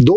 2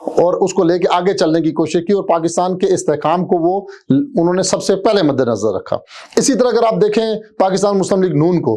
اور اس کو لے کے آگے چلنے کی کوشش کی اور پاکستان کے استحکام کو وہ انہوں نے سب سے پہلے مد نظر رکھا۔ اسی طرح اگر آپ دیکھیں پاکستان مسلم لیگ نون کو،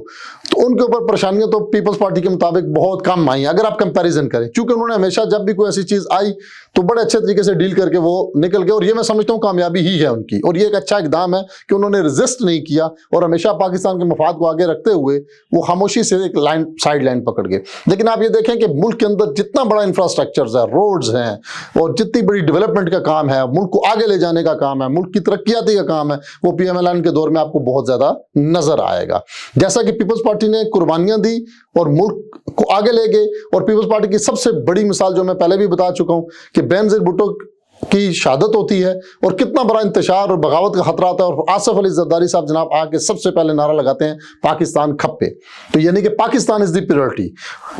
تو ان کے اوپر پریشانیاں تو پیپلز پارٹی کے مطابق بہت کم آئی ہیں اگر آپ کمپیریزن کریں، چونکہ انہوں نے ہمیشہ جب بھی کوئی ایسی چیز آئی تو بڑے اچھے طریقے سے ڈیل کر کے وہ نکل گئے، اور یہ میں سمجھتا ہوں کامیابی ہی ہے ان کی، اور یہ ایک اچھا اقدام ہے کہ انہوں نے ریزسٹ نہیں کیا اور ہمیشہ پاکستان کے مفاد کو آگے رکھتے ہوئے وہ خاموشی سے ایک سائیڈ لائن پکڑ گئے۔ لیکن آپ یہ دیکھیں کہ ملک کے اندر جتنا بڑا انفراسٹرکچرز ہے، روڈز ہیں، اور جتنی بڑی ڈیولپمنٹ کا کام ہے، ملک کو آگے لے جانے کا کام ہے، ملک کی ترقیاتی کا کام ہے، وہ پی ایم ایل این کے دور میں آپ کو بہت زیادہ نظر آئے گا۔ جیسا کہ پیپلز پارٹی نے قربانیاں دی اور ملک کو آگے لے گئے، اور پیپلز پارٹی کی سب سے بڑی مثال جو میں پہلے بھی بتا چکا ہوں کہ بینظیر بھٹو کی شہادت ہوتی ہے اور کتنا بڑا انتشار اور بغاوت کا خطرہ آتا ہے، اور آصف علی زرداری صاحب جناب آ کے سب سے پہلے نعرہ لگاتے ہیں پاکستان کھپے، تو یعنی کہ پاکستان از دی پریورٹی۔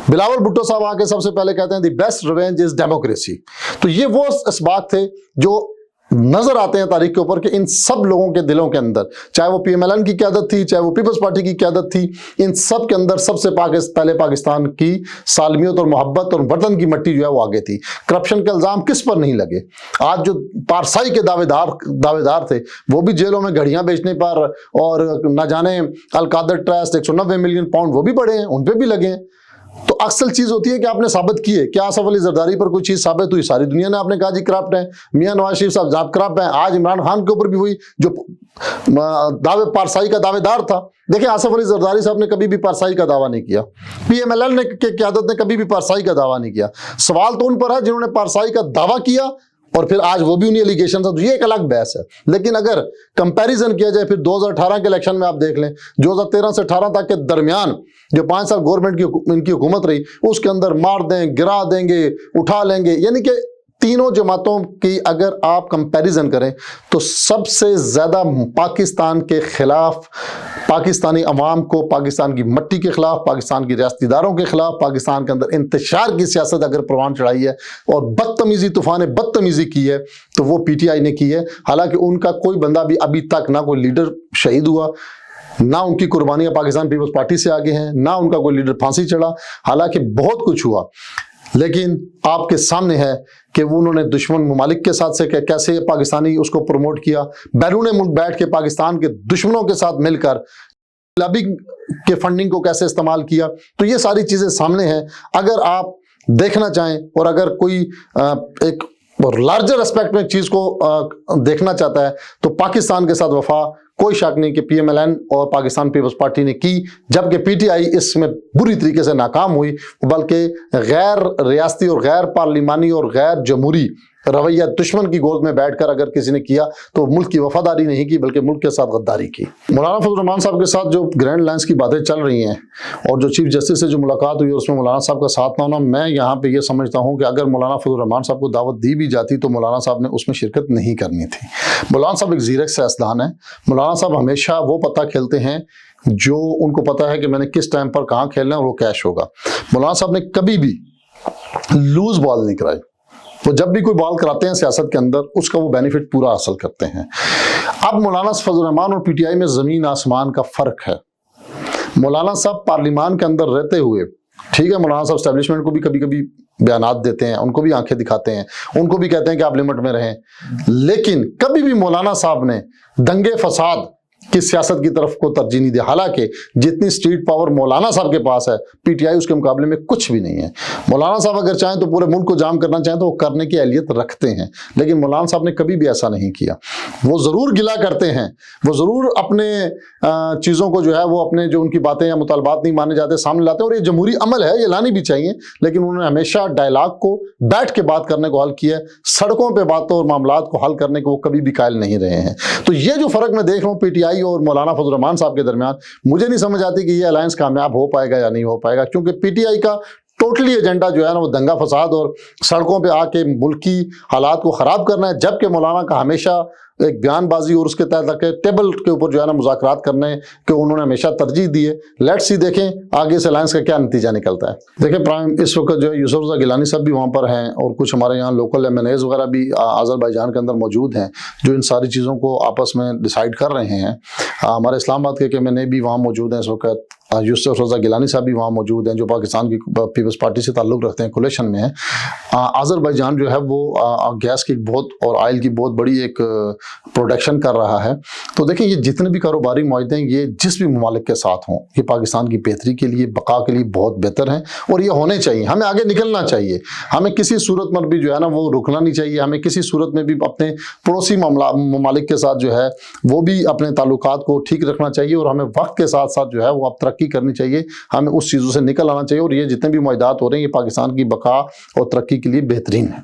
بلاول بھٹو صاحب آ کے سب سے پہلے کہتے ہیں the best revenge is democracy. تو یہ وہ اسباق تھے جو نظر آتے ہیں تاریخ کے اوپر کہ ان سب لوگوں کے دلوں کے اندر، چاہے وہ پی ایم ایل این کی قیادت تھی، چاہے وہ پیپلز پارٹی کی قیادت تھی، ان سب کے اندر سب سے پہلے پاکستان کی سالمیت اور محبت اور وطن کی مٹی جو ہے وہ آگے تھی۔ کرپشن کے الزام کس پر نہیں لگے؟ آج جو پارسائی کے دعوے دار تھے وہ بھی جیلوں میں گھڑیاں بیچنے پر، اور نہ جانے القادر ٹرسٹ 190 ملین پاؤنڈ وہ بھی پڑے ہیں، ان پہ بھی لگے ہیں۔ تو اصل چیز ہوتی ہے کہ آپ نے ثابت کی ہے، کیا آصف علی زرداری پر کوئی چیز ثابت ہوئی؟ ساری دنیا نے آپ نے کہا جی کرپٹ ہیں، میاں نواز شریف صاحب جاب کرپٹ ہیں، آج عمران خان کے اوپر بھی ہوئی جو دعوے پارسائی کا دعوے دار تھا۔ دیکھیں آصف علی زرداری صاحب نے کبھی بھی پارسائی کا دعویٰ نہیں کیا، پی ایم ایل این کی قیادت نے کبھی بھی پارسائی کا دعویٰ نہیں کیا۔ سوال تو ان پر ہے جنہوں نے پارسائی کا دعویٰ کیا اور پھر آج وہ بھی انہیں ایلیگیشن ہے، تو یہ ایک الگ بحث ہے۔ لیکن اگر کمپیریزن کیا جائے پھر 2018 کے الیکشن میں آپ دیکھ لیں، 2013 سے 18 تک کے درمیان جو 5 سال گورنمنٹ کی ان کی حکومت رہی، اس کے اندر مار دیں، گرا دیں گے، اٹھا لیں گے، یعنی کہ تینوں جماعتوں کی اگر آپ کمپیریزن کریں تو سب سے زیادہ پاکستان کے خلاف، پاکستانی عوام کو پاکستان کی مٹی کے خلاف، پاکستان کی ریاستی اداروں کے خلاف، پاکستان کے اندر انتشار کی سیاست اگر پروان چڑھائی ہے اور بدتمیزی، طوفان بدتمیزی کی ہے تو وہ پی ٹی آئی نے کی ہے۔ حالانکہ ان کا کوئی بندہ بھی ابھی تک نہ کوئی لیڈر شہید ہوا، نہ ان کی قربانیاں پاکستان پیپلز پارٹی سے آگے ہیں، نہ ان کا کوئی لیڈر پھانسی چڑھا، حالانکہ بہت کچھ ہوا۔ لیکن آپ کے سامنے ہے کہ انہوں نے دشمن ممالک کے ساتھ سے کیسے پاکستانی اس کو پروموٹ کیا، بیرون ملک بیٹھ کے پاکستان کے دشمنوں کے ساتھ مل کر لابی کے فنڈنگ کو کیسے استعمال کیا، تو یہ ساری چیزیں سامنے ہیں۔ اگر آپ دیکھنا چاہیں اور اگر کوئی ایک لارجر اسپیکٹ میں چیز کو دیکھنا چاہتا ہے تو پاکستان کے ساتھ وفا کوئی شک نہیں کہ پی ایم ایل این اور پاکستان پیپلز پارٹی نے کی، جبکہ پی ٹی آئی اس میں بری طریقے سے ناکام ہوئی، بلکہ غیر ریاستی اور غیر پارلیمانی اور غیر جمہوری رویہ دشمن کی گود میں بیٹھ کر اگر کسی نے کیا تو ملک کی وفاداری نہیں کی بلکہ ملک کے ساتھ غداری کی۔ مولانا فضل الرحمان صاحب کے ساتھ جو گرینڈ لائنز کی باتیں چل رہی ہیں اور جو چیف جسٹس سے جو ملاقات ہوئی اور اس میں مولانا صاحب کا ساتھ نہ ہونا، میں یہاں پہ یہ سمجھتا ہوں کہ اگر مولانا فضل الرحمان صاحب کو دعوت دی بھی جاتی تو مولانا صاحب نے اس میں شرکت نہیں کرنی تھی۔ مولانا صاحب ایک زیرک سیاستدان ہیں، مولانا صاحب ہمیشہ وہ پتہ کھیلتے ہیں جو ان کو پتہ ہے کہ میں نے کس ٹائم پر کہاں کھیلنا ہے اور وہ کیش ہوگا۔ مولانا صاحب نے کبھی بھی لوز بال نہیں کرائی، وہ جب بھی کوئی بال کراتے ہیں سیاست کے اندر اس کا وہ بینیفٹ پورا حاصل کرتے ہیں۔ اب مولانا فضل الرحمان اور پی ٹی آئی میں زمین آسمان کا فرق ہے۔ مولانا صاحب پارلیمان کے اندر رہتے ہوئے، ٹھیک ہے مولانا صاحب اسٹیبلشمنٹ کو بھی کبھی کبھی بیانات دیتے ہیں، ان کو بھی آنکھیں دکھاتے ہیں، ان کو بھی کہتے ہیں کہ آپ لمٹ میں رہیں، لیکن کبھی بھی مولانا صاحب نے دنگے فساد کی سیاست کی طرف کو ترجیح نہیں دیا۔ حالانکہ جتنی اسٹریٹ پاور مولانا صاحب کے پاس ہے پی ٹی آئی اس کے مقابلے میں کچھ بھی نہیں ہے۔ مولانا صاحب اگر چاہیں تو پورے ملک کو جام کرنا چاہیں تو وہ کرنے کی اہلیت رکھتے ہیں، لیکن مولانا صاحب نے کبھی بھی ایسا نہیں کیا۔ وہ ضرور گلا کرتے ہیں، وہ ضرور اپنے چیزوں کو جو ہے وہ اپنے جو ان کی باتیں یا مطالبات نہیں مانے جاتے سامنے لاتے ہیں، اور یہ جمہوری عمل ہے، یہ لانی بھی چاہیے، لیکن انہوں نے ہمیشہ ڈائلاگ کو بیٹھ کے بات کرنے کو حل کیا ہے، سڑکوں پہ باتوں اور معاملات کو حل کرنے کو وہ کبھی بھی قائل نہیں رہے ہیں۔ تو یہ جو فرق میں دیکھ رہا ہوں پی ٹی آئی اور مولانا فضل الرحمان صاحب کے درمیان، مجھے نہیں سمجھ آتی کہ یہ الائنس کامیاب ہو پائے گا یا نہیں ہو پائے گا، کیونکہ پی ٹی آئی کا ٹوٹلی ایجنڈا جو ہے نا وہ دنگا فساد اور سڑکوں پہ آ کے ملکی حالات کو خراب کرنا ہے، جبکہ مولانا کا ہمیشہ ایک بیان بازی اور اس کے تحت ٹیبل کے اوپر جو ہے نا مذاکرات کرنے کہ انہوں نے ہمیشہ ترجیح دی ہے۔ لیٹس سی دیکھیں آگے سے الائنس کا کیا نتیجہ نکلتا ہے۔ دیکھیں پرائم اس وقت جو ہے یوسف رضا گیلانی صاحب بھی وہاں پر ہیں اور کچھ ہمارے یہاں لوکل ایم این ایز وغیرہ بھی آذربائیجان کے اندر موجود ہیں جو ان ساری چیزوں کو آپس میں ڈیسائیڈ کر رہے ہیں۔ ہمارے اسلام آباد کے ایم این اے بھی وہاں موجود ہیں اس وقت، یوسف رضا گیلانی صاحب بھی وہاں موجود ہیں جو پاکستان کی پیپلز پارٹی سے تعلق رکھتے ہیں، کولیشن میں ہیں۔ آذربائیجان جو ہے وہ گیس کی بہت اور آئل کی بہت بڑی ایک پروڈکشن کر رہا ہے۔ تو دیکھیں یہ جتنے بھی کاروباری معاہدے ہیں یہ جس بھی ممالک کے ساتھ ہوں یہ پاکستان کی بہتری کے لیے، بقا کے لیے بہت بہتر ہیں اور یہ ہونے چاہیے۔ ہمیں آگے نکلنا چاہیے، ہمیں کسی صورت میں بھی جو ہے نا وہ رکنا نہیں چاہیے، ہمیں کسی صورت میں بھی اپنے پڑوسی ممالک کے ساتھ جو ہے وہ بھی اپنے تعلقات کو ٹھیک رکھنا چاہیے، اور ہمیں وقت کے ساتھ ساتھ جو ہے وہ اب ترقی کرنی چاہیے، ہمیں اس چیزوں سے نکل آنا چاہیے، اور یہ جتنے بھی معاہدات ہو رہے ہیں یہ پاکستان کی بقا اور ترقی کے لیے بہترین ہیں۔